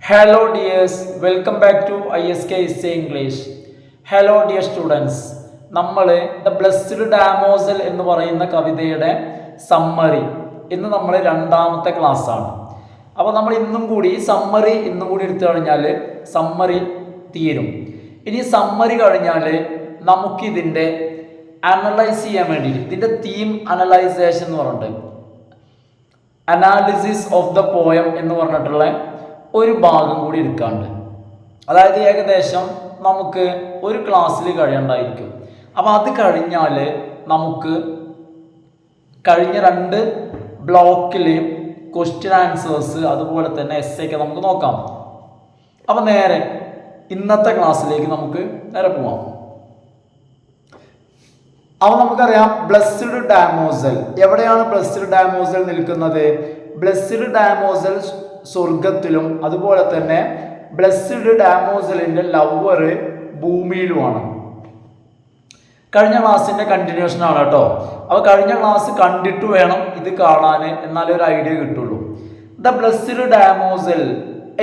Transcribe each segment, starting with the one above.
Hello dears, welcome back to ISK English. Hello dear students. നമ്മൾ the blessed ഡാമോസൽ എന്ന് പറയുന്ന കവിതയുടെ സമ്മറി ഇന്ന് നമ്മൾ രണ്ടാമത്തെ ക്ലാസ് ആണ്. അപ്പോൾ നമ്മൾ ഇന്നും കൂടി സമ്മറി എടുത്തു കഴിഞ്ഞാൽ സമ്മറി തീരും. ഇനി സമ്മറി കഴിഞ്ഞാൽ നമുക്കിതിൻ്റെ അനലൈസ് ചെയ്യാൻ വേണ്ടിയിട്ട് ഇതിൻ്റെ തീം അനലൈസേഷൻ എന്ന് പറഞ്ഞിട്ട് അനാലിസിസ് ഓഫ് ദ പോയം എന്ന് പറഞ്ഞിട്ടുള്ള ഒരു ഭാഗം കൂടി എടുക്കാണ്ട്, അതായത് ഏകദേശം നമുക്ക് ഒരു ക്ലാസ്സിൽ കഴിയണ്ടായിരിക്കും. അപ്പോൾ അത് കഴിഞ്ഞാൽ നമുക്ക് കഴിഞ്ഞ രണ്ട് ബ്ലോക്കിൽ ക്വസ്റ്റ്യൻ ആൻസേഴ്സ് അതുപോലെ തന്നെ എസ്സേയൊക്കെ നമുക്ക് നോക്കാം. അപ്പോൾ നേരെ ഇന്നത്തെ ക്ലാസ്സിലേക്ക് നമുക്ക് നേരെ പോവാം. അപ്പോൾ നമുക്കറിയാം ബ്ലെസ്ഡ് ഡാമോസൽ എവിടെയാണ് ബ്ലെസ്ഡ് ഡാമോസൽ നിൽക്കുന്നത്? ബ്ലെസ്ഡ് ഡാമോസൽ സ്വർഗത്തിലും അതുപോലെ തന്നെ ബ്ലെസ്ഡ് ഡാമോസലിന്റെ ലവർ ഭൂമിയിലുമാണ്. കഴിഞ്ഞ ക്ലാസ്സിന്റെ കണ്ടിന്യൂഷൻ ആണ് കേട്ടോ. അപ്പോൾ കഴിഞ്ഞ ക്ലാസ് കണ്ടിട്ട് വേണം ഇത് കാണാൻ, എന്നാലേ ഒരു ഐഡിയ കിട്ടുള്ളൂ. The blessed damozel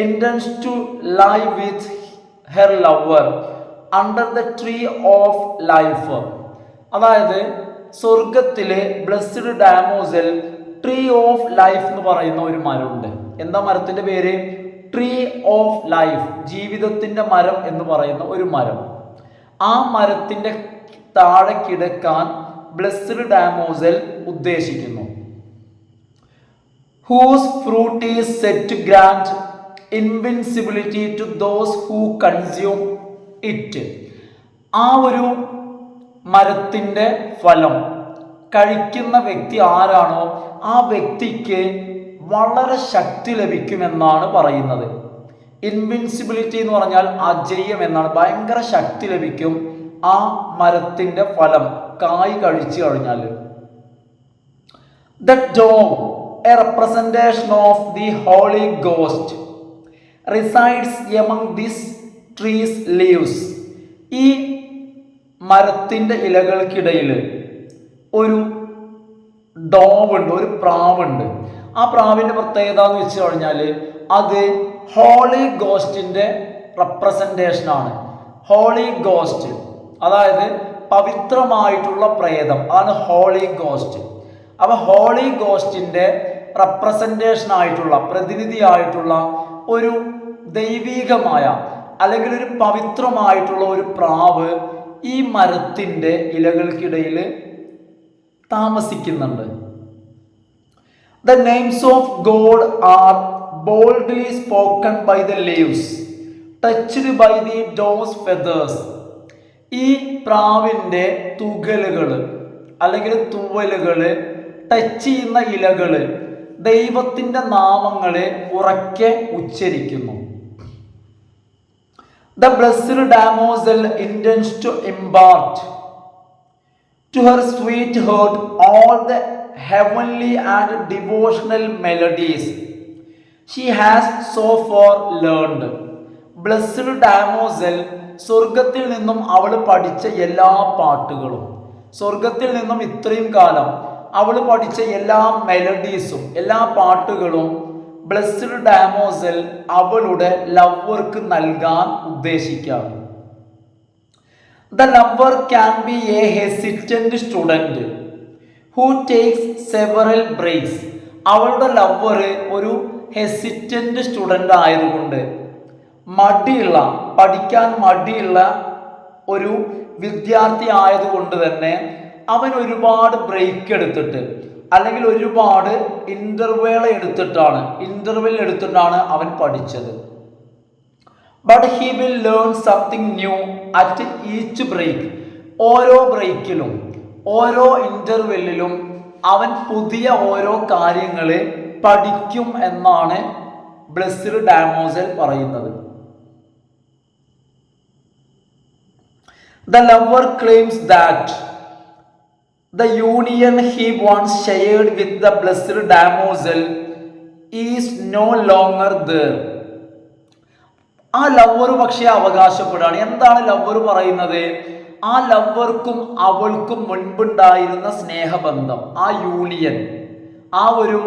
intends to lie with her lover under the tree of life. അതായത് സ്വർഗത്തിലെ ബ്ലെസ്ഡ് ഡാമോസൽ ട്രീ ഓഫ് ലൈഫ് എന്ന് പറയുന്ന ഒരു മരമുണ്ട്. എന്താ മരത്തിന്റെ പേര്? ട്രീ ഓഫ് ലൈഫ്, ജീവിതത്തിന്റെ മരം എന്ന് പറയുന്ന ഒരു മരം. ആ മരത്തിന്റെ താഴെ കിടക്കാൻ ബ്ലെസ്ഡ് ഡാമോസൽ ഉദ്ദേശിക്കുന്നു. Whose fruit is set to grant invincibility to those who consume it. ആ ഒരു മരത്തിന്റെ ഫലം കഴിക്കുന്ന വ്യക്തി ആരാണോ ആ വ്യക്തിക്ക് വളരെ ശക്തി ലഭിക്കുമെന്നാണ് പറയുന്നത്. ഇൻവിൻസിബിലിറ്റി എന്ന് പറഞ്ഞാൽ അജയ്യം എന്നാണ്. ഭയങ്കര ശക്തി ലഭിക്കും ആ മരത്തിന്റെ ഫലം കായ് കഴിച്ചു കഴിഞ്ഞാൽ. The dog, a representation of the Holy Ghost, resides among this trees leaves. ഈ മരത്തിന്റെ ഇലകൾക്കിടയിൽ ഒരു ഡോവുണ്ട്, ഒരു പ്രാവുണ്ട്. ആ പ്രാവിന്റെ പ്രത്യേകത എന്ന് വെച്ച് കഴിഞ്ഞാൽ അത് ഹോളി ഗോസ്റ്റിന്റെ റെപ്രസെന്റേഷൻ ആണ്. ഹോളി ഗോസ്റ്റ് അതായത് പവിത്രമായിട്ടുള്ള പ്രേതം ആണ് ഹോളി ഗോസ്റ്റ്. അപ്പൊ ഹോളി ഗോസ്റ്റിന്റെ റെപ്രസെന്റേഷൻ ആയിട്ടുള്ള, പ്രതിനിധിയായിട്ടുള്ള ഒരു ദൈവീകമായ അല്ലെങ്കിൽ ഒരു പവിത്രമായിട്ടുള്ള ഒരു പ്രാവ് ഈ മരത്തിന്റെ ഇലകൾക്കിടയിൽ താമസിക്കുന്നുണ്ട്. The names of God are boldly spoken by the leaves, touched by the dove's feathers. ഈ പ്രാവിന്റെ തുകലുകൾ അല്ലെങ്കിൽ തൂവലുകൾ ടച്ച് ചെയ്യുന്ന ഇലകൾ ദൈവത്തിന്റെ നാമങ്ങളെ ഉറക്കെ ഉച്ചരിക്കുന്നു. The blessed damozel intends to impart to her sweetheart all the heavenly and devotional melodies she has so far learned. Blessed damozel സ്വർഗത്തിൽ നിന്നും അവൾ പഠിച്ച എല്ലാ പാട്ടുകളും, സ്വർഗത്തിൽ നിന്നും ഇത്രയും കാലം അവൾ പഠിച്ച എല്ലാ മെലഡീസും എല്ലാ പാട്ടുകളും ബ്ലെസ്ഡ് ഡാമോസൽ അവളുടെ ലവർക്ക് നൽകാൻ ഉദ്ദേശിക്കുകയാണ്. The lover can be a hesitant student who takes several breaks. അവളുടെ ലവർ ഒരു ഹെസിറ്റന്റ് സ്റ്റുഡൻ്റ് ആയതുകൊണ്ട്, മടിയുള്ള, പഠിക്കാൻ മടിയുള്ള ഒരു വിദ്യാർത്ഥി ആയതുകൊണ്ട് തന്നെ അവൻ ഒരുപാട് ബ്രേക്ക് എടുത്തിട്ട് അല്ലെങ്കിൽ ഒരുപാട് ഇന്റർവെൽ എടുത്തിട്ടാണ് അവൻ പഠിച്ചത്. But he will learn something new at each break. ഓരോ ബ്രേക്കിലും ഓരോ ഇന്റർവെല്ലിലും അവൻ പുതിയ ഓരോ കാര്യങ്ങൾ പഠിക്കും എന്നാണ് ബ്ലെസ്ഡ് ഡാമോസൽ പറയുന്നത്. The lover claims that the union he once shared with the blessed damozel is no longer there. ആ ലവർ പക്ഷേ അവകാശപ്പെടുകയാണ്. എന്താണ് ലവർ പറയുന്നത്? ആ ലവർക്കും അവൾക്കും മുൻപുണ്ടായിരുന്ന സ്നേഹബന്ധം, ആ യൂണിയൻ, ആ ഒരു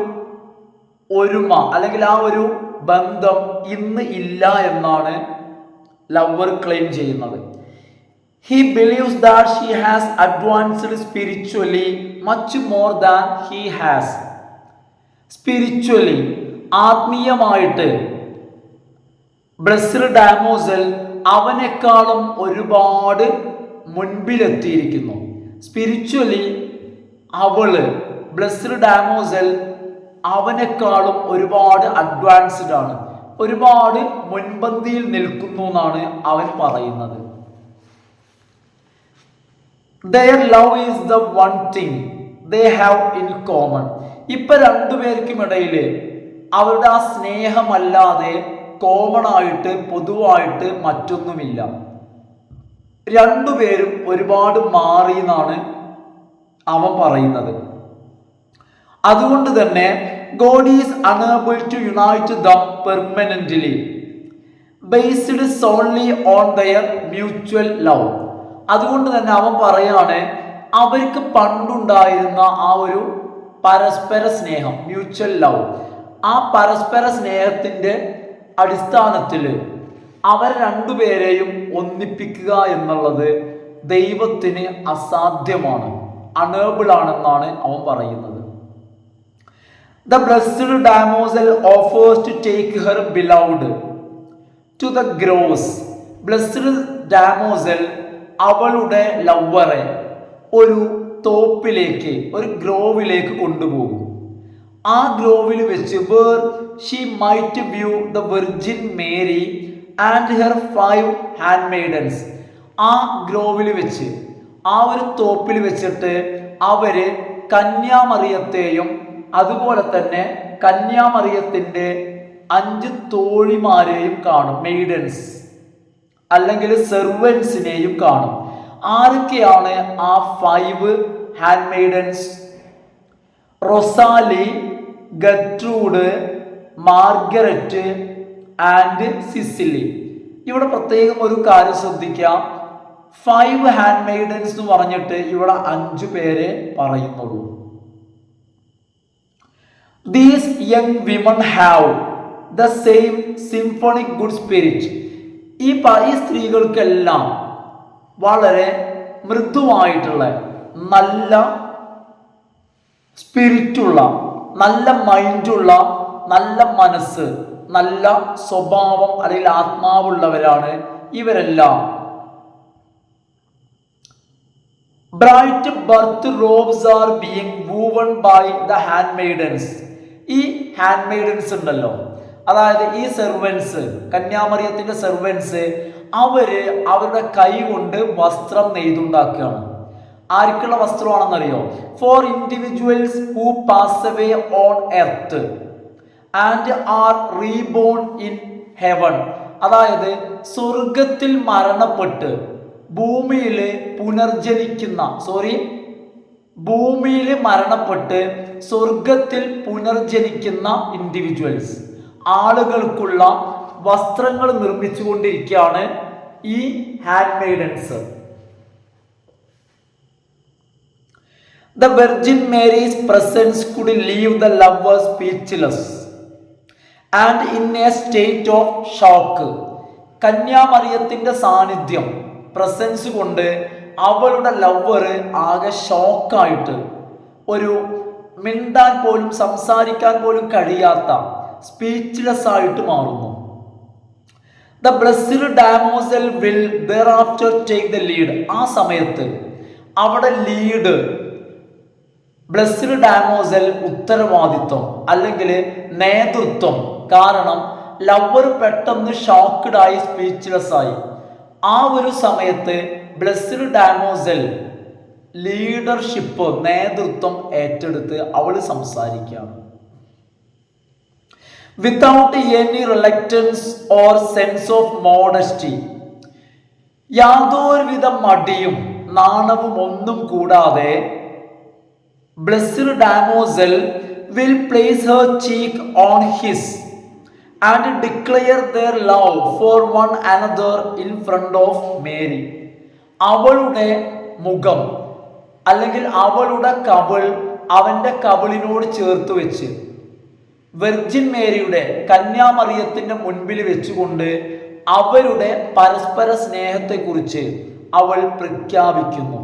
ഒരുമ അല്ലെങ്കിൽ ആ ഒരു ബന്ധം ഇന്ന് ഇല്ല എന്നാണ് ലവർ ക്ലെയിം ചെയ്യുന്നത്. He believes that she has advanced spiritually much more than he has. Spiritually, ആത്മീയമായിട്ട് ബ്ലെസ്ഡ് ഡാമോസൽ അവനേക്കാളും ഒരുപാട് മുൻപിലെത്തിയിരിക്കുന്നു. സ്പിരിച്വലി അവള് ബ്ലെസ്ഡ് ഡാമോസൽ അവനേക്കാളും ഒരുപാട് അഡ്വാൻസ്ഡ് ആണ്, ഒരുപാട് മുൻപന്തിയിൽ നിൽക്കുന്നു എന്നാണ് അവൻ പറയുന്നത്. Their love is the one thing they have in common. ഇപ്പൊ രണ്ടുപേർക്കും ഇടയിൽ അവരുടെ ആ സ്നേഹമല്ലാതെ കോമൺ ആയിട്ട് പൊതുവായിട്ട് മറ്റൊന്നുമില്ല. രണ്ടുപേരും ഒരുപാട് മാറി എന്നാണ് അവൻ പറയുന്നത്. അതുകൊണ്ട് തന്നെ God is unable to unite them permanently based solely on their mutual love. അതുകൊണ്ട് തന്നെ അവൻ പറയാണ്, അവർക്ക് പണ്ടുണ്ടായിരുന്ന ആ ഒരു പരസ്പര സ്നേഹം, മ്യൂച്വൽ ലവ്, ആ പരസ്പര സ്നേഹത്തിൻ്റെ അടിസ്ഥാനത്തിൽ അവർ രണ്ടുപേരെയും ഒന്നിപ്പിക്കുക എന്നുള്ളത് ദൈവത്തിന് അസാധ്യമാണ്, അണേബിൾ ആണെന്നാണ് അവൻ പറയുന്നത്. The blessed damosel offers to take her beloved to the groves. Blessed damosel അവളുടെ ലവ്വറെ ഒരു തോപ്പിലേക്ക്, ഒരു ഗ്രോവിലേക്ക് കൊണ്ടുപോകും. ആ ഗ്രോവിൽ വെച്ച് where she might view the Virgin Mary and her 5 handmaidens. ആ ഗ്രോവിൽ വെച്ച്, ആ ഒരു തോപ്പിൽ വെച്ചിട്ട് അവര് കന്യാമറിയത്തെയും അതുപോലെ തന്നെ കന്യാമറിയത്തിൻ്റെ 5 തോഴിമാരെയും കാണും, മെയ്ഡൻസ് അല്ലെങ്കിൽ സെർവൻസിനെയും കാണും. ആരൊക്കെയാണ് ആ 5 handmaidens? Rosalys, Gertrude, Margaret and Cecily. ഇവിടെ പ്രത്യേകം ഒരു കാര്യം ശ്രദ്ധിക്കാം, 5 ഹാൻഡ് മെയ്ഡൻസ് എന്ന് പറഞ്ഞിട്ട് ഇവിടെ 5 പേരെ പറയുന്നുള്ളൂ. These young women have the same symphonic good spirit. ഈ സ്ത്രീകൾക്കെല്ലാം വളരെ മൃദുവായിട്ടുള്ള, നല്ല സ്പിരിറ്റുള്ള, നല്ല മൈൻഡുള്ള, നല്ല മനസ്സ്, നല്ല സ്വഭാവം അല്ലെങ്കിൽ ആത്മാവുള്ളവരാണ് ഇവരെല്ലാം. Bright birth robes are being woven by the handmaidens. ഈ ഹാൻഡ് മെയ്ഡൻസ് ഉണ്ടല്ലോ, അതായത് ഈ സെർവൻസ്, കന്യാമറിയത്തിന്റെ സെർവൻസ്, അവര് അവരുടെ കൈ കൊണ്ട് വസ്ത്രം നെയ്തുണ്ടാക്കുകയാണ്. ആർക്കുള്ള വസ്ത്രമാണെന്നറിയോ? For individuals who pass away on earth and are reborn in heaven. അതായത് സ്വർഗത്തിൽ മരണപ്പെട്ട് ഭൂമിയിൽ പുനർജനിക്കുന്ന, ഭൂമിയിൽ മരണപ്പെട്ട് സ്വർഗത്തിൽ പുനർജനിക്കുന്ന ഇൻഡിവിജ്വൽസ്, ആളുകൾക്കുള്ള വസ്ത്രങ്ങൾ നിർമ്മിച്ചുകൊണ്ടിരിക്കുകയാണ് ഈ hand maidens. The Virgin Mary's presence could leave the lover speechless and in a state of shock. കന്യാമറിയത്തിന്റെ സാന്നിധ്യം, പ്രസൻസ് കൊണ്ട് അവളുടെ ലവർ ആകെ ഷോക്കായിട്ട്, ഒരു മിണ്ടാൻ പോലും സംസാരിക്കാൻ പോലും കഴിയാത്ത, സ്പീച്ച്ലെസ് ആയിട്ട് മാറുന്നു. The blessed damosel will thereafter take the lead. ആ സമയത്ത് അവിടെ ലീഡ്, ബ്ലെസ്ഡ് ഡാമോസൽ ഉത്തരവാദിത്വം അല്ലെങ്കിൽ നേതൃത്വം. കാരണം ലവർ പെട്ടെന്ന് ഷോക്ക്ഡ് ആയി, സ്പീച്ച്ലെസ് ആയി. ആ ഒരു സമയത്ത് ബ്ലെസ്ഡ് ഡാമോസൽ ലീഡർഷിപ്പ്, നേതൃത്വം ഏറ്റെടുത്ത് അവൾ സംസാരിക്കുകയാണ്. Without any reluctance or sense of modesty. യാതൊരുവിധ മടിയും നാണവും ഒന്നും കൂടാതെ blessed damozel will place her cheek on his and declare their love for one another in front of Mary. അവളുടെ മുഖം അല്ലെങ്കിൽ അവളുടെ കവിൾ അവൻ്റെ കവിളിനോട് ചേർത്ത് വെച്ച് വെർജിൻ മേരിയുടെ കന്യാമറിയത്തിന്റെ മുൻപിൽ വെച്ചുകൊണ്ട് അവരുടെ പരസ്പര സ്നേഹത്തെക്കുറിച്ച് അവൾ പ്രഖ്യാപിക്കുന്നു.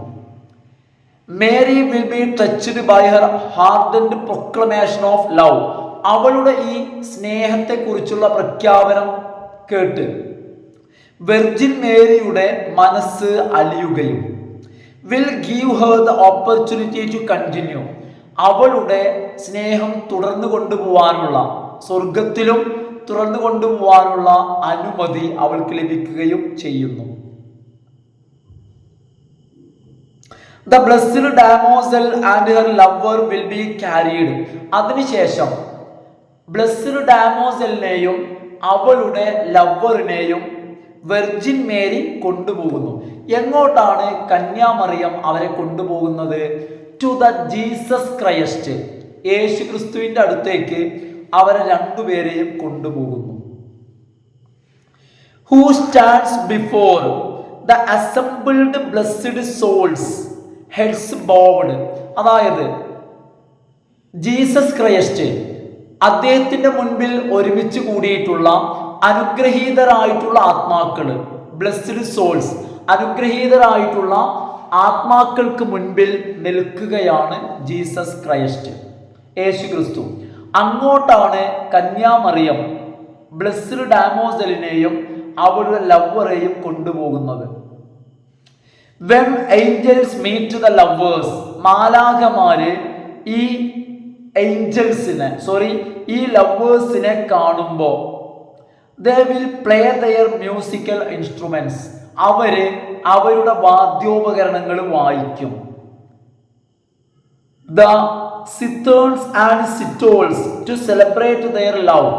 Mary will be touched by her hardened proclamation of love. അവളുടെ ഈ സ്നേഹത്തെക്കുറിച്ചുള്ള പ്രഖ്യാപനം കേട്ട് വെർജിൻ മേരിയുടെ മനസ്സ് അലിയുകയും will give her the opportunity to continue. അവളുടെ സ്നേഹം തുടർന്നു കൊണ്ടുപോകാനുള്ള, സ്വർഗത്തിലും തുടർന്നു കൊണ്ടുപോകാനുള്ള അനുമതി അവൾക്ക് ലഭിക്കുകയും ചെയ്യുന്നു. The blessed damosel and her lover will be carried. അതിനുശേഷം ബ്ലെസ്ഡ് ഡാമോസലിനെയും അവളുടെ ലവറിനെയും വെർജിൻ മേരി കൊണ്ടുപോകുന്നു. എങ്ങോട്ടാണ് കന്യാമറിയം അവരെ കൊണ്ടുപോകുന്നത്? To the Jesus Christ. യേശു ക്രിസ്തുവിന്റെ അടുത്തേക്ക് അവരെ രണ്ടുപേരെയും കൊണ്ടുപോകുന്നു. Who stands before the assembled blessed souls heads bowed. അതായത് ജീസസ് ക്രൈസ്റ്റ് അദ്ദേഹത്തിന്റെ മുൻപിൽ ഒരുമിച്ച് കൂടിയിട്ടുള്ള അനുഗ്രഹീതരായിട്ടുള്ള ആത്മാക്കള്, ബ്ലെസ്ഡ് സോൾസ്, അനുഗ്രഹീതരായിട്ടുള്ള ആത്മാക്കൾക്ക് മുൻപിൽ നിൽക്കുകയാണ് ജീസസ് ക്രൈസ്റ്റ്, യേശു ക്രിസ്തു. അങ്ങോട്ടാണ് കന്യാമറിയം ബ്ലെസ്ഡ് ഡാമോസലിനെയും അവരുടെ ലവറെയും കൊണ്ടുപോകുന്നത്. When angels meet the lovers, മാലാഖമാര് ഈ ഈ ലവേഴ്സിനെ കാണുമ്പോൾ they will play their musical instruments. അവരുടെ വാദ്യോപകരണങ്ങൾ വായിക്കും. The citherns and citoles to celebrate their love.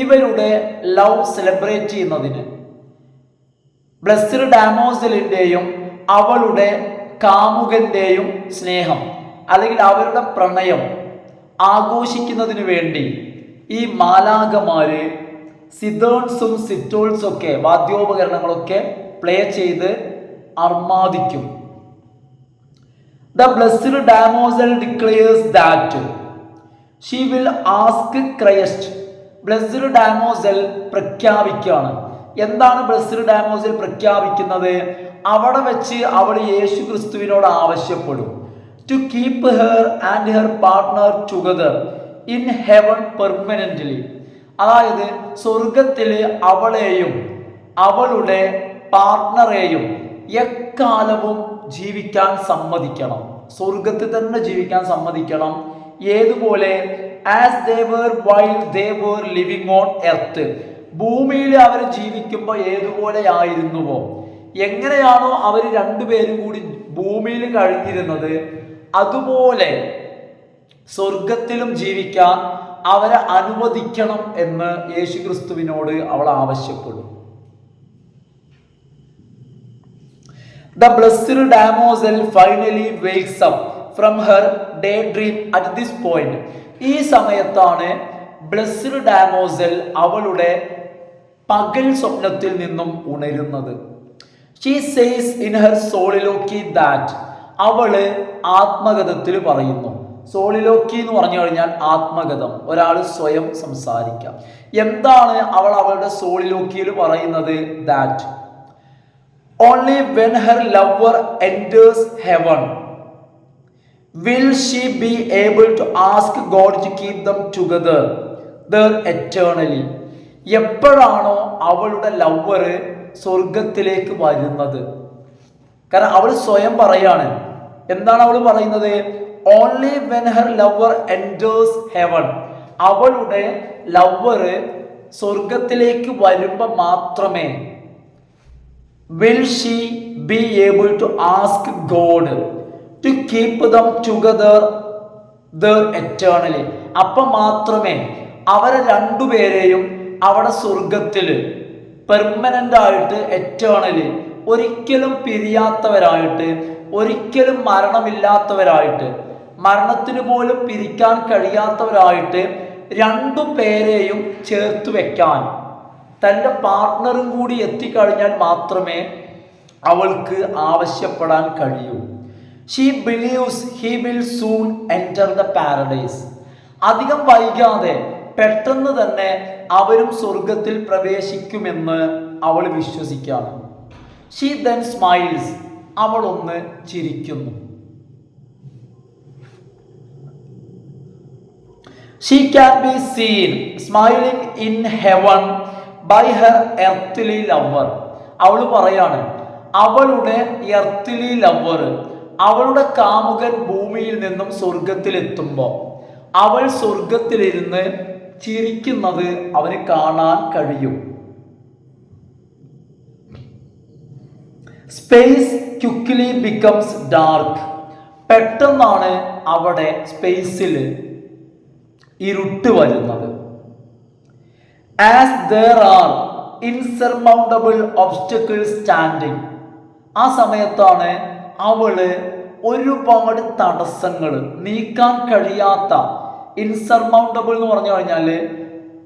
ഇവരുടെ ലവ് സെലിബ്രേറ്റ് ചെയ്യുന്നതിന് ബ്ലെസ്ഡ് ഡാമോസലിന്റെയും അവളുടെ കാമുകന്റെയും സ്നേഹം അല്ലെങ്കിൽ അവരുടെ പ്രണയം ആഘോഷിക്കുന്നതിന് വേണ്ടി ഈ മാലാഖമാര് സിതേൺസും സിറ്റോൾസും ഒക്കെ വാദ്യോപകരണങ്ങളൊക്കെ പ്ലേ ചെയ്ത് അർമാദിക്കും. The blessed damosel declares that she will ask Christ. Blessed damozel പ്രഖ്യാപിക്കുകയാണ്. എന്താണ് ബ്ലെസ്ഡ് ഡാമോസൽ പ്രഖ്യാപിക്കുന്നത്? അവിടെ വെച്ച് അവൾ യേശു ക്രിസ്തുവിനോട് ആവശ്യപ്പെടും to keep her and her partner together in heaven permanently. അതായത് സ്വർഗത്തിൽ അവളെയും അവളുടെ പാർട്ട്ണറെയും എക്കാലവും ജീവിക്കാൻ സമ്മതിക്കണം. സ്വർഗത്തിൽ തന്നെ ജീവിക്കാൻ സമ്മതിക്കണം. ഏതുപോലെ? As they were while they were living on earth. ഭൂമിയിൽ അവർ ജീവിക്കുമ്പോൾ ഏതുപോലെയായിരുന്നുവോ, എങ്ങനെയാണോ അവർ രണ്ടുപേരും കൂടി ഭൂമിയിൽ കഴിഞ്ഞിരുന്നത്, അതുപോലെ സ്വർഗത്തിലും ജീവിക്കാൻ അവരെ അനുവദിക്കണം എന്ന് യേശുക്രിസ്തുവിനോട് അവൾ ആവശ്യപ്പെടും. The blessed damosel finally wakes up from her daydream at this point. ഈ സമയത്താണ് ബ്ലെസ്ഡ് ഡാമോസൽ അവളുടെ പകൽ സ്വപ്നത്തിൽ നിന്നും ഉണരുന്നത്. She says in her soliloquy that, അവള് ആത്മഗതത്തിൽ പറയുന്നു. സോളിലോക്കി എന്ന് പറഞ്ഞു കഴിഞ്ഞാൽ ആത്മഗതം, ഒരാൾ സ്വയം സംസാരിക്കാം. എന്താണ് അവൾ അവളുടെ സോളിലോക്കിയിൽ പറയുന്നത്? That only when her lover enters heaven will she be able to ask God to keep them together there eternally. എപ്പോഴാണോ അവളുടെ ലവർ സ്വർഗത്തിലേക്ക് വരുന്നത്? കാരണം അവൾ സ്വയം പറയാണ്. എന്താണ് അവൾ പറയുന്നത്? Only when her lover enters heaven. അവളുടെ ലവർ സ്വർഗത്തിലേക്ക് വരുമ്പോൾ മാത്രമേ will she be able to ask God to keep them together there eternally. അപ്പം മാത്രമേ അവരെ രണ്ടുപേരെയും അവിടെ സ്വർഗത്തിൽ പെർമനന്റ് ആയിട്ട്, എറ്റേണലി, ഒരിക്കലും പിരിയാത്തവരായിട്ട്, ഒരിക്കലും മരണമില്ലാത്തവരായിട്ട്, മരണത്തിന് പോലും പിരിക്കാൻ കഴിയാത്തവരായിട്ട് രണ്ടു പേരെയും ചേർത്ത് വെക്കാൻ തൻ്റെ പാർട്ട്ണറും കൂടി എത്തിക്കഴിഞ്ഞാൽ മാത്രമേ അവൾക്ക് ആവശ്യപ്പെടാൻ കഴിയൂ. She believes he will soon enter the paradise. അധികം വൈകാതെ പെട്ടെന്ന് തന്നെ അവരും സ്വർഗത്തിൽ പ്രവേശിക്കുമെന്ന് അവൾ വിശ്വസിക്കുകയാണ്. ഷീ ദെൻ സ്മൈൽസ്, അവൾ ഒന്ന് ചിരിക്കുന്നു. She can be seen smiling in heaven by her earthly lover. അവൾ പറയാണ്, അവളുടെ എർത്തിലി ലവർ, അവളുടെ കാമുകൻ ഭൂമിയിൽ നിന്നും സ്വർഗത്തിലെത്തുമ്പോൾ അവൾ സ്വർഗത്തിലിരുന്ന് ചിരിക്കുന്നത് അവന് കാണാൻ കഴിയും. Space quickly becomes dark. പെട്ടെന്നാണ് അവിടെ സ്പേസിൽ ഇരുട്ട് വരുന്നത്. As there are insurmountable obstacles standing. ആ സമയത്താണ് അവള് ഒരുപാട് തടസ്സങ്ങൾ, നീക്കാൻ കഴിയാത്ത, ഇൻസർമൗണ്ടബിൾ എന്ന് പറഞ്ഞു കഴിഞ്ഞാൽ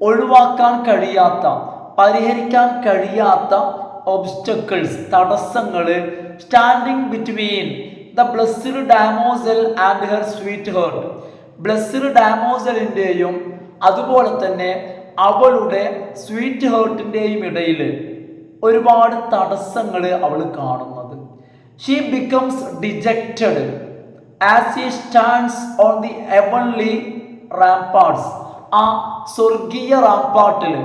ഒഴിവാക്കാൻ കഴിയാത്ത, പരിഹരിക്കാൻ കഴിയാത്ത ഒബ്സ്റ്റക്കിൾസ്, തടസ്സങ്ങൾ standing between the blessed damozel and her sweetheart. Blessed ഡാമോസലിൻ്റെയും അതുപോലെ തന്നെ അവളുടെ സ്വീറ്റ് ഹേർട്ടിൻ്റെയും ഇടയിൽ ഒരുപാട് തടസ്സങ്ങൾ അവൾ കാണുന്നത്. She becomes dejected as she stands on the heavenly ramparts. ആ സ്വർഗീയ റാംപാർട്ടിൽ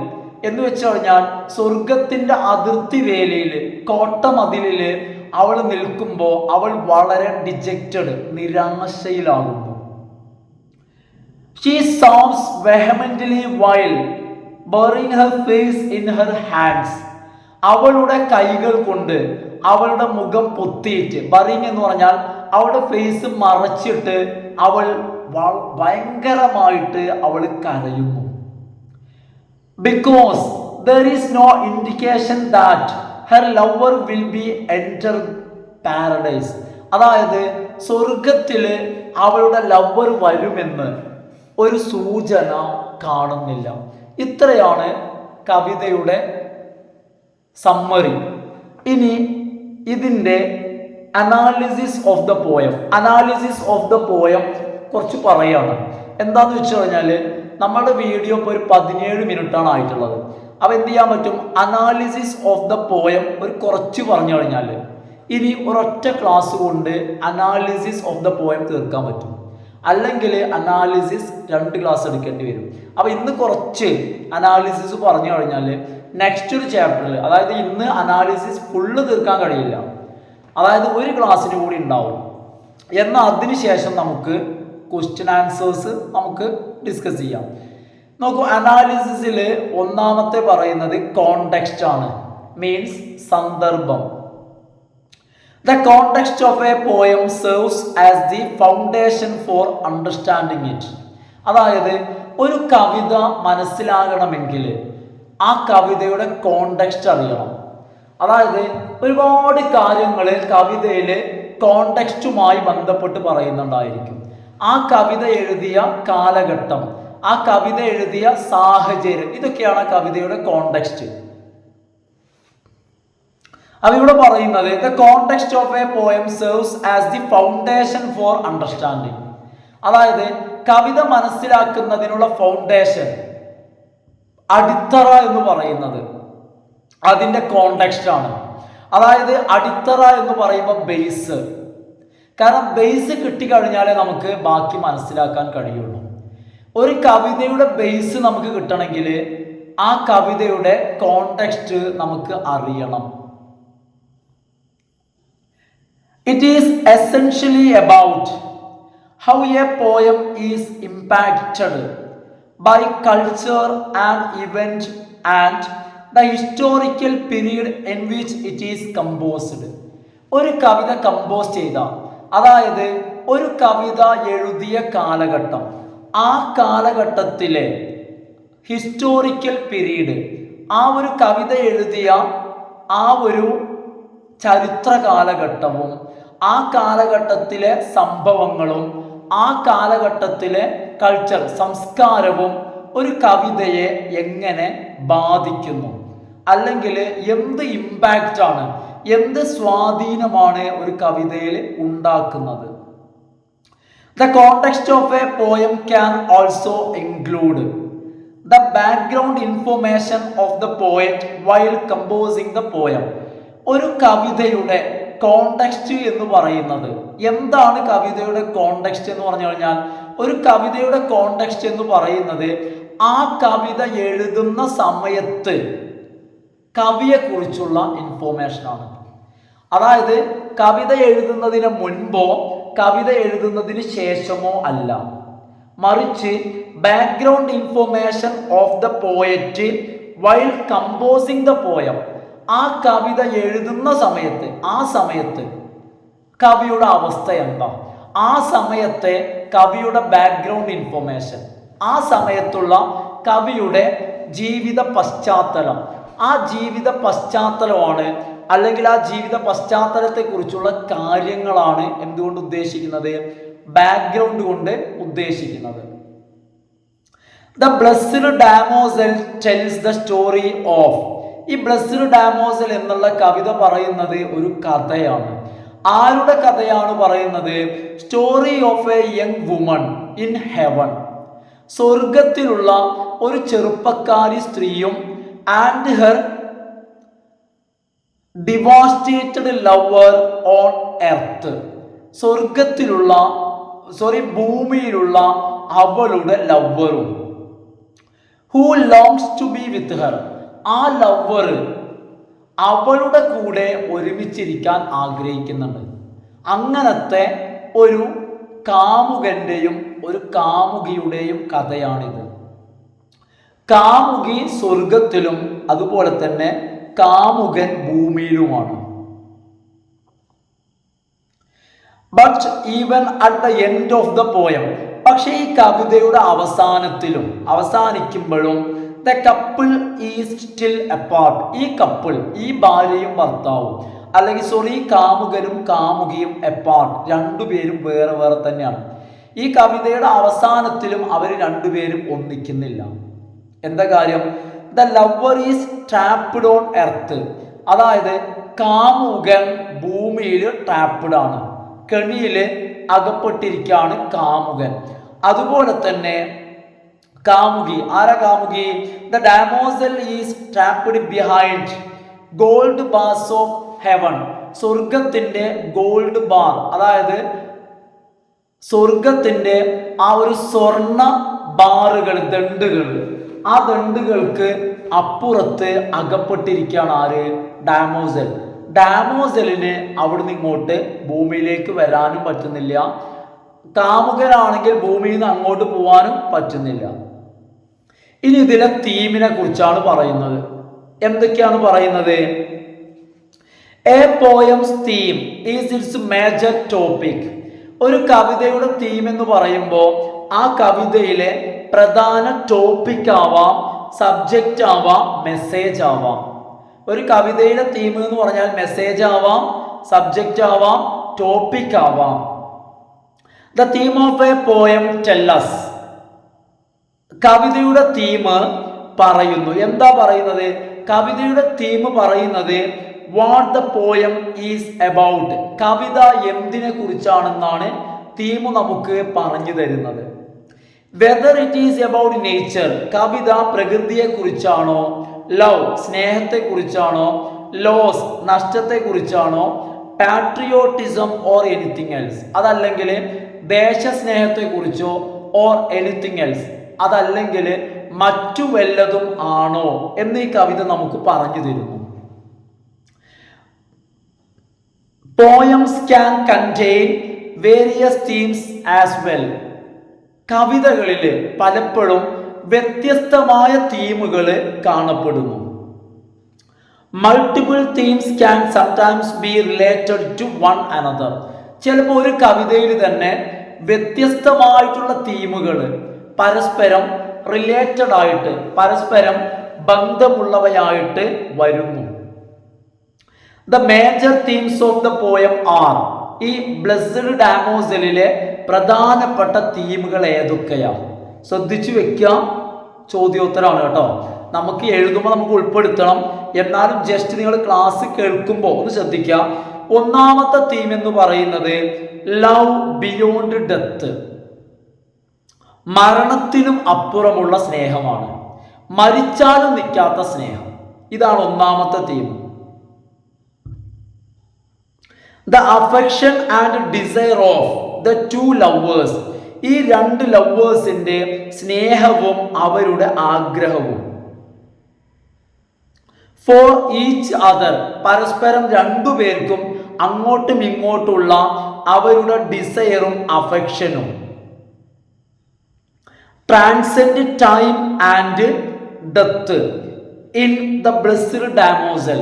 എന്ന് വെച്ച് കഴിഞ്ഞാൽ സ്വർഗത്തിൻ്റെ അതിർത്തി വേലയിൽ, കോട്ടമതിലിൽ അവൾ നിൽക്കുമ്പോൾ അവൾ വളരെ dejected, നിരാശയിലാകുന്നു. She sobs vehemently while burying her face in her hands. അവളുടെ കൈകൾ കൊണ്ട് അവളുടെ മുഖം പൊത്തിയിട്ട്, ബറിങ് എന്ന് പറഞ്ഞാൽ അവളുടെ ഫേസ് മറച്ചിട്ട് അവൾ ഭയങ്കരമായിട്ട് അവൾ കരയുന്നു. Because there is no indication that her lover will be enter paradise. അതായത് സ്വർഗത്തിൽ അവളുടെ ലവർ വരുമെന്ന് ഒരു സൂചന കാണുന്നില്ല. ഇത്രയാണ് കവിതയുടെ സമ്മറി. ഇനി ഇതിൻ്റെ analysis of the poem. Analysis of the poem കുറച്ച് പറയാണ്. എന്താണെന്ന് വെച്ച് കഴിഞ്ഞാൽ നമ്മുടെ വീഡിയോ ഇപ്പോൾ ഒരു 17 മിനിറ്റാണ് ആയിട്ടുള്ളത്. അപ്പോൾ എന്ത് ചെയ്യാൻ പറ്റും, അനാലിസിസ് ഓഫ് ദ പോയം ഒരു കുറച്ച് പറഞ്ഞു കഴിഞ്ഞാൽ ഇനി ഒരൊറ്റ ക്ലാസ് കൊണ്ട് അനാലിസിസ് ഓഫ് ദ പോയം തീർക്കാൻ പറ്റും. അല്ലെങ്കിൽ അനാലിസിസ് 2 ക്ലാസ് എടുക്കേണ്ടി വരും. അപ്പോൾ ഇന്ന് കുറച്ച് അനാലിസിസ് പറഞ്ഞു കഴിഞ്ഞാൽ നെക്സ്റ്റ് ഒരു ചാപ്റ്ററിൽ, അതായത് ഇന്ന് അനാലിസിസ് ഫുള്ള് തീർക്കാൻ കഴിയില്ല, അതായത് ഒരു ക്ലാസ്സിന് കൂടി ഉണ്ടാവും. എന്നാൽ അതിനുശേഷം നമുക്ക് ക്വസ്റ്റ്യൻ ആൻസേഴ്സ് നമുക്ക് ഡിസ്കസ് ചെയ്യാം. നോക്കൂ, അനാലിസിസിൽ ഒന്നാമത്തെ പറയുന്നത് കോണ്ടെക്സ്റ്റ് ആണ്, മീൻസ് സന്ദർഭം. The context of a poem serves as the foundation for understanding it. അതായത് ഒരു കവിത മനസ്സിലാകണമെങ്കിൽ ആ കവിതയുടെ കോണ്ടെക്സ്റ്റ് അറിയണം. അതായത് ഒരുപാട് കാര്യങ്ങൾ കവിതയിൽ കോണ്ടെക്സ്റ്റുമായി ബന്ധപ്പെട്ട് പറയുന്നുണ്ടായിരിക്കും. ആ കവിത എഴുതിയ കാലഘട്ടം, ആ കവിത എഴുതിയ സാഹചര്യം, ഇതൊക്കെയാണ് കവിതയുടെ കോണ്ടെക്സ്റ്റ്. അപ്പോൾ ഇവിടെ പറയുന്നത് the context of a poem serves as the foundation for understanding. അതായത് കവിത മനസ്സിലാക്കുന്നതിനുള്ള ഫൗണ്ടേഷൻ, അടിത്തറ എന്ന് പറയുന്നത് അതിൻ്റെ കോണ്ടെക്സ്റ്റ് ആണ്. അതായത് അടിത്തറ എന്ന് പറയുമ്പോൾ ബേസ്. കാരണം ബേസ് കിട്ടിക്കഴിഞ്ഞാലേ നമുക്ക് ബാക്കി മനസ്സിലാക്കാൻ കഴിയുള്ളൂ. ഒരു കവിതയുടെ ബേസ് നമുക്ക് കിട്ടണമെങ്കിൽ ആ കവിതയുടെ കോണ്ടെക്സ്റ്റ് നമുക്ക് അറിയണം. It is essentially about how a poem is impacted by culture and event and the historical period in which it is composed. ഒരു കവിത കമ്പോസ് ചെയ്ത, അതായത് ഒരു കവിത എഴുതിയ കാലഘട്ടം, ആ കാലഘട്ടത്തിലെ ഹിസ്റ്റോറിക്കൽ പീരീഡ്, ആ ഒരു കവിത എഴുതിയ ആ ഒരു ചരിത്ര കാലഘട്ടവും ആ കാലഘട്ടത്തിലെ സംഭവങ്ങളും ആ കാലഘട്ടത്തിലെ കൾച്ചർ, സംസ്കാരവും ഒരു കവിതയെ എങ്ങനെ ബാധിക്കുന്നു, അല്ലെങ്കിൽ എന്ത് ഇമ്പാക്റ്റാണ്, എന്ത് സ്വാധീനമാണ് ഒരു കവിതയിൽ ഉണ്ടാക്കുന്നത്. The context of a poem can also include the background information of the poet while composing the poem. ഒരു കവിതയുടെ കോണ്ടെക്സ്റ്റ് എന്ന് പറയുന്നത് എന്താണ്? കവിതയുടെ കോണ്ടെക്സ്റ്റ് എന്ന് പറഞ്ഞു കഴിഞ്ഞാൽ ഒരു കവിതയുടെ കോണ്ടെക്സ്റ്റ് എന്ന് പറയുന്നത് ആ കവിത എഴുതുന്ന സമയത്ത് കവിയെക്കുറിച്ചുള്ള ഇൻഫോർമേഷനാണ്. അതായത് കവിത എഴുതുന്നതിന് മുൻപോ കവിത എഴുതുന്നതിന് ശേഷമോ അല്ല, മറിച്ച് background information of the poet while composing the poem. ആ കവിത എഴുതുന്ന സമയത്ത് ആ സമയത്ത് കവിയുടെ അവസ്ഥ എന്താ, ആ സമയത്തെ കവിയുടെ ബാക്ക്ഗ്രൗണ്ട് ഇൻഫോർമേഷൻ, ആ സമയത്തുള്ള കവിയുടെ ജീവിത പശ്ചാത്തലം, ആ ജീവിത പശ്ചാത്തലമാണ് അല്ലെങ്കിൽ ആ ജീവിത പശ്ചാത്തലത്തെ കുറിച്ചുള്ള കാര്യങ്ങളാണ് എന്തുകൊണ്ട് ഉദ്ദേശിക്കുന്നത്? ബാക്ക്ഗ്രൗണ്ട് കൊണ്ട് ഉദ്ദേശിക്കുന്നത്. The blessed damozel tells the story of. ഈ ബ്ലെസ്ഡ് ഡാമോസൽ എന്നുള്ള കവിത പറയുന്നത് ഒരു കഥയാണ്. ആരുടെ കഥയാണ് പറയുന്നത്? Story of a young woman in heaven. സ്വർഗത്തിലുള്ള ഒരു ചെറുപ്പക്കാരി സ്ത്രീയും and her devastated lover on earth. ഭൂമിയിലുള്ള അവളുടെ ലവറും. Who longs to be with her. ആ ലവർ അവളുടെ കൂടെ ഒരുമിച്ചിരിക്കാൻ ആഗ്രഹിക്കുന്നുണ്ട്. അങ്ങനത്തെ ഒരു കാമുകന്റെയും ഒരു കാമുകിയുടെയും കഥയാണിത്. കാമുകി സ്വർഗത്തിലും അതുപോലെ തന്നെ കാമുകൻ ഭൂമിയിലുമാണ്. But even at the end of the poem. പക്ഷേ ഈ കവിതയുടെ അവസാനിക്കുമ്പോഴും the couple is still apart. ഈ കപ്പിൾ, ഈ ഭാര്യയും ഭർത്താവും അല്ലെങ്കിൽ ഈ കാമുകനും കാമുകിയും അപ്പാർട്ട്, രണ്ടുപേരും വേറെ വേറെ തന്നെയാണ്. ഈ കവിതയുടെ അവസാനത്തിലും അവർ രണ്ടുപേരും ഒന്നിക്കുന്നില്ല. എന്താ കാര്യം? The lover is trapped on earth. അതായത് കാമുകൻ ഭൂമിയിൽ ട്രാപ്ഡ് ആണ്, കെണിയിൽ അകപ്പെട്ടിരിക്കുകയാണ് കാമുകൻ. അതുപോലെ തന്നെ കാമുകി, കാമുകി? The damozel is trapped behind gold bars of heaven. സ്വർഗത്തിന്റെ ഗോൾഡ് ബാർ, അതായത് സ്വർഗത്തിന്റെ ആ ഒരു സ്വർണ്ണ ബാറുകൾ, ദണ്ടുകൾ, ആ ദണ്ടുകൾക്ക് അപ്പുറത്ത് അകപ്പെട്ടിരിക്കുകയാണ് ആര്? ഡാമോസൽ. ഡാമോസലിന് അവിടുന്ന് ഇങ്ങോട്ട് ഭൂമിയിലേക്ക് വരാനും പറ്റുന്നില്ല. കാമുകനാണെങ്കിൽ ഭൂമിയിൽ നിന്ന് അങ്ങോട്ട് പോകാനും പറ്റുന്നില്ല. ഇനി ഇതിലെ തീമിനെ കുറിച്ചാണ് പറയുന്നത്. എന്തൊക്കെയാണ് പറയുന്നത്? A poems theme is it's major topic. ഒരു കവിതയുടെ തീം എന്ന് പറയുമ്പോൾ ആ കവിതയിലെ പ്രധാന ടോപ്പിക് ആവാം, സബ്ജക്റ്റ് ആവാം, മെസ്സേജ് ആവാം. ഒരു കവിതയിലെ തീം എന്ന് പറഞ്ഞാൽ മെസ്സേജ് ആവാം, സബ്ജക്റ്റ് ആവാം, ടോപ്പിക് ആവാം. The theme of a poem tell us. കവിതയുടെ തീം പറയുന്നു. എന്താ പറയുന്നത്? കവിതയുടെ തീം പറയുന്നത് what the poem is about. കവിത എന്തിനെ കുറിച്ചാണെന്നാണ് തീം നമുക്ക് പറഞ്ഞു തരുന്നത്. Whether it is about nature. കവിത പ്രകൃതിയെ കുറിച്ചാണോ, ലവ് സ്നേഹത്തെ കുറിച്ചാണോ, ലോസ് നഷ്ടത്തെ കുറിച്ചാണോ, പാട്രിയോട്ടിസം ഓർ എനിത്തിങ് എൽസ് അതല്ലെങ്കിൽ ദേശസ്നേഹത്തെ കുറിച്ചോ, ഓർ എനിത്തിങ് എൽസ് അതല്ലെങ്കിൽ മറ്റു വല്ലതും ആണോ എന്ന് ഈ കവിത നമുക്ക് പറഞ്ഞു തരുന്നു. Poems can contain various themes as well. കവിതകളിൽ പലപ്പോഴും വ്യത്യസ്തമായ തീമുകൾ കാണപ്പെടുന്നു. Multiple themes can sometimes be related to one another. ചിലപ്പോൾ ഒരു കവിതയിൽ തന്നെ വ്യത്യസ്തമായിട്ടുള്ള തീമുകൾ പരസ്പരം റിലേറ്റഡ് ആയിട്ട്, പരസ്പരം ബന്ധമുള്ളവയായിട്ട് വരുന്നു. The major themes of the poem are. ഈ ബ്ലെസ്ഡ് ഡാമോസലിലെ പ്രധാനപ്പെട്ട തീമുകൾ ഏതൊക്കെയാ? ശ്രദ്ധിച്ചു വെക്കുക, ചോദ്യോത്തരമാണ് കേട്ടോ. നമുക്ക് എഴുതുമ്പോൾ നമുക്ക് ഉൾപ്പെടുത്തണം. എന്നാലും ജസ്റ്റ് നിങ്ങൾ ക്ലാസ് കേൾക്കുമ്പോൾ ഒന്ന് ശ്രദ്ധിക്കുക. ഒന്നാമത്തെ തീം എന്ന് പറയുന്നത് ലവ് ബിയോണ്ട് ഡെത്ത്. മരണത്തിനും അപ്പുറമുള്ള സ്നേഹമാണ്. മരിച്ചാലും നിൽക്കാത്ത സ്നേഹം. ഇതാണ് ഒന്നാമത്തെ തീം. The affection and desire of the two lovers. ഈ രണ്ട് ലവേഴ്സിന്റെ സ്നേഹവും അവരുടെ ആഗ്രഹവും. ഫോർ ഈച്ച് അതർ, പരസ്പരം രണ്ടുപേർക്കും അങ്ങോട്ടും ഇങ്ങോട്ടുള്ള അവരുടെ ഡിസയറും അഫെക്ഷനും. Transcend time and death in the blessed damozel.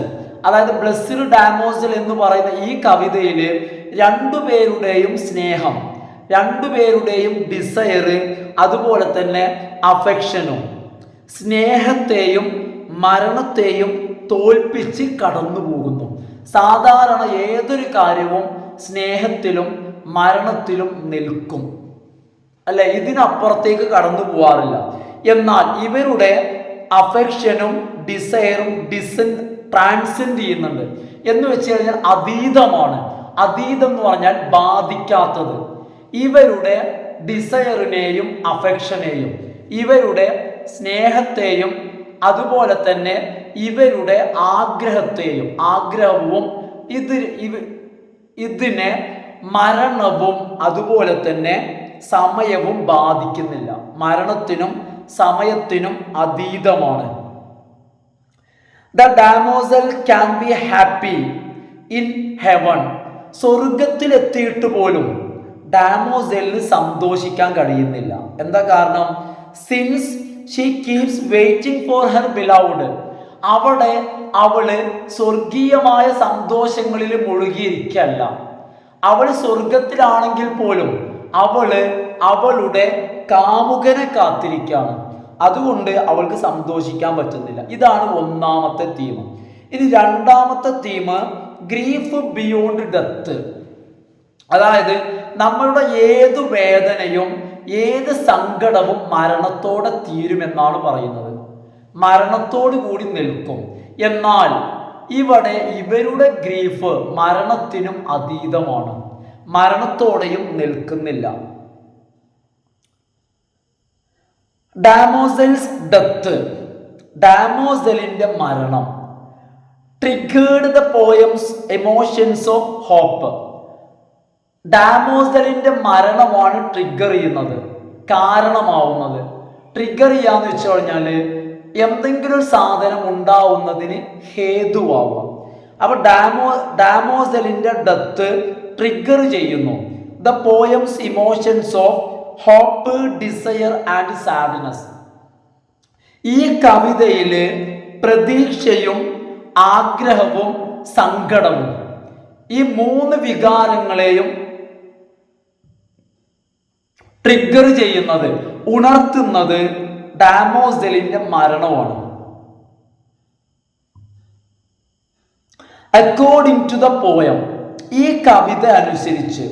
അതായത് ബ്ലെസ്ഡ് ഡാമോസൽ എന്ന് പറയുന്ന ഈ കവിതയിൽ രണ്ടുപേരുടെയും സ്നേഹം, രണ്ടുപേരുടെയും ഡിസയർ, അതുപോലെ തന്നെ അഫെക്ഷനും സ്നേഹത്തെയും മരണത്തെയും തോൽപ്പിച്ച് കടന്നു പോകുന്നു. സാധാരണ ഏതൊരു കാര്യവും സ്നേഹത്തിലും മരണത്തിലും നിൽക്കും, അല്ലെ? ഇതിനപ്പുറത്തേക്ക് കടന്നു പോവാറില്ല. എന്നാൽ ഇവരുടെ അഫെക്ഷനും ഡിസയറും ട്രാൻസെൻഡ് ചെയ്യുന്നുണ്ട്. എന്ന് വെച്ച് കഴിഞ്ഞാൽ അതീതമാണ്. അതീതം എന്ന് പറഞ്ഞാൽ ബാധിക്കാത്തത്. ഇവരുടെ ഡിസയറിനെയും അഫെക്ഷനെയും, ഇവരുടെ സ്നേഹത്തെയും അതുപോലെ തന്നെ ഇവരുടെ ആഗ്രഹവും ഇതിനെ മരണവും അതുപോലെ തന്നെ സമയവും ബാധിക്കുന്നില്ല. മരണത്തിനും സമയത്തിനും അതീതമാണ്. The damozel can be happy in heaven. സ്വർഗത്തിലെത്തിയിട്ട് പോലും ഡാമോസലിന് സന്തോഷിക്കാൻ കഴിയുന്നില്ല. എന്താ കാരണം? Since she keeps waiting for her beloved. അവള് സ്വർഗീയമായ സന്തോഷങ്ങളിൽ മുഴുകിയിരിക്കല്ല. അവൾ സ്വർഗത്തിലാണെങ്കിൽ പോലും അവളുടെ കാമുകനെ കാത്തിരിക്കുകയാണ്. അതുകൊണ്ട് അവൾക്ക് സന്തോഷിക്കാൻ പറ്റുന്നില്ല. ഇതാണ് ഒന്നാമത്തെ തീം. ഇനി രണ്ടാമത്തെ തീം ഗ്രീഫ് ബിയോണ്ട് ഡെത്ത്. അതായത് നമ്മളുടെ ഏത് വേദനയും ഏത് സങ്കടവും മരണത്തോടെ തീരുമെന്നാണ് പറയുന്നത്. മരണത്തോടു കൂടി നിൽക്കും. എന്നാൽ ഇവിടെ ഇവരുടെ ഗ്രീഫ് മരണത്തിനും അതീതമാണ്, മരണത്തോടെയും നിൽക്കുന്നില്ല. ഡാമോസൽസ് ഡെത്ത്, ഡാമോസലിന്റെ മരണം, triggered the poem's emotions of hope. ഡാമോസലിന്റെ മരണമാണ് ട്രിഗർ ചെയ്യുന്നത്, കാരണമാവുന്നത്. ട്രിഗർ ചെയ്യാന്ന് വെച്ച് കഴിഞ്ഞാല് എന്തെങ്കിലും ഒരു സാധനം ഉണ്ടാവുന്നതിന് ഹേതുവാകും. അപ്പൊ ഡാമോസലിന്റെ ഡെത്ത് ട്രിഗർ ചെയ്യുന്നു the poem's emotions of hope, desire and sadness. ഈ കവിതയില് പ്രതീക്ഷയും ആഗ്രഹവും സങ്കടവും, ഈ മൂന്ന് വികാരങ്ങളെയും ട്രിഗർ ചെയ്യുന്നത്, ഉണർത്തുന്നത് ഡാമോസലിന്റെ മരണമാണ്. അക്കോർഡിംഗ് ടു ദ പോയം, ഈ കവിത അനുസരിച്ച്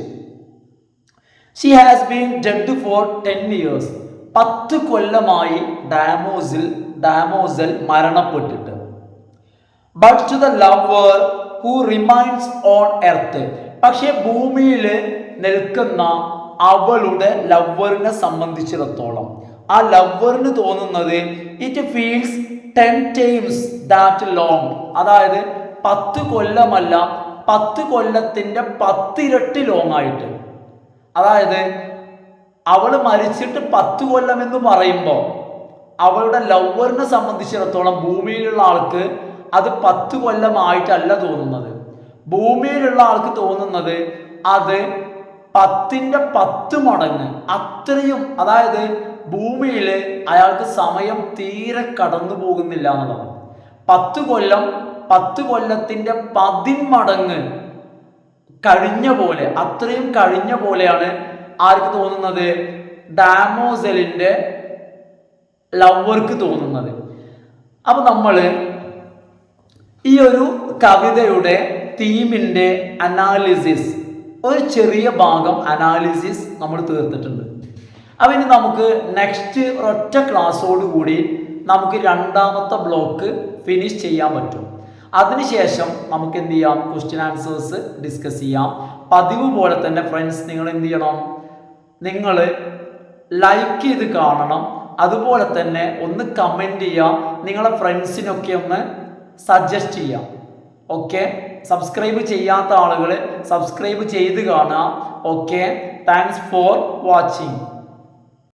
she has been dead for 10 years. 10 കൊല്ലമായി ഡാമോസൽ മരണപ്പെട്ടിട്ട്. But to the lover who remains on earth, പക്ഷേ ഭൂമിയിൽ നിൽക്കുന്ന അവളുടെ ലവറിനെ സംബന്ധിച്ചിടത്തോളം ആ ലവറിന് തോന്നുന്നത് it feels 10 times that long. അതായത് 10 കൊല്ലമല്ല, 10 കൊല്ലത്തിന്റെ 10 ഇരട്ടി ലോങ് ആയിട്ട്. അതായത് അവൾ മരിച്ചിട്ട് 10 കൊല്ലം എന്ന് പറയുമ്പോൾ അവളുടെ ലവറിനെ സംബന്ധിച്ചിടത്തോളം ഭൂമിയിലുള്ള ആൾക്ക് അത് 10 കൊല്ലമായിട്ടല്ല തോന്നുന്നത്. ഭൂമിയിലുള്ള ആൾക്ക് തോന്നുന്നത് അത് 10ന്റെ 10 മടങ്ങ് അത്രയും. അതായത് ഭൂമിയിൽ അയാൾക്ക് സമയം തീരെ കടന്നു പോകുന്നില്ല എന്നുള്ളതാണ്. 10 കൊല്ലം 10 കൊല്ലത്തിന്റെ 10 മടങ്ങ് കഴിഞ്ഞ പോലെ, അത്രയും കഴിഞ്ഞ പോലെയാണ് ആർക്ക് തോന്നുന്നത്? ഡാമോസലിന്റെ ലവർക്ക് തോന്നുന്നത്. അപ്പൊ നമ്മൾ ഈ ഒരു കവിതയുടെ തീമിന്റെ അനാലിസിസ്, ഒരു ചെറിയ ഭാഗം അനാലിസിസ് നമ്മൾ തീർത്തിട്ടുണ്ട്. അപ്പം ഇനി നമുക്ക് നെക്സ്റ്റ് ഒരൊറ്റ ക്ലാസ്സോട് കൂടി നമുക്ക് രണ്ടാമത്തെ ബ്ലോക്ക് ഫിനിഷ് ചെയ്യാൻ പറ്റും. അതിനുശേഷം നമുക്ക് എന്ത് ചെയ്യാം? ക്വസ്റ്റ്യൻ ആൻസേഴ്സ് ഡിസ്കസ് ചെയ്യാം. പതിവ് പോലെ തന്നെ ഫ്രണ്ട്സ്, നിങ്ങൾ എന്ത് ചെയ്യണം? നിങ്ങൾ ലൈക്ക് ചെയ്ത് കാണണം. അതുപോലെ തന്നെ ഒന്ന് കമൻറ്റ് ചെയ്യുക, നിങ്ങളെ ഫ്രണ്ട്സിനൊക്കെ ഒന്ന് സജസ്റ്റ് ചെയ്യാം. ഓക്കെ, സബ്സ്ക്രൈബ് ചെയ്യാത്ത ആളുകൾ സബ്സ്ക്രൈബ് ചെയ്ത് കാണുക. Okay, thanks for watching.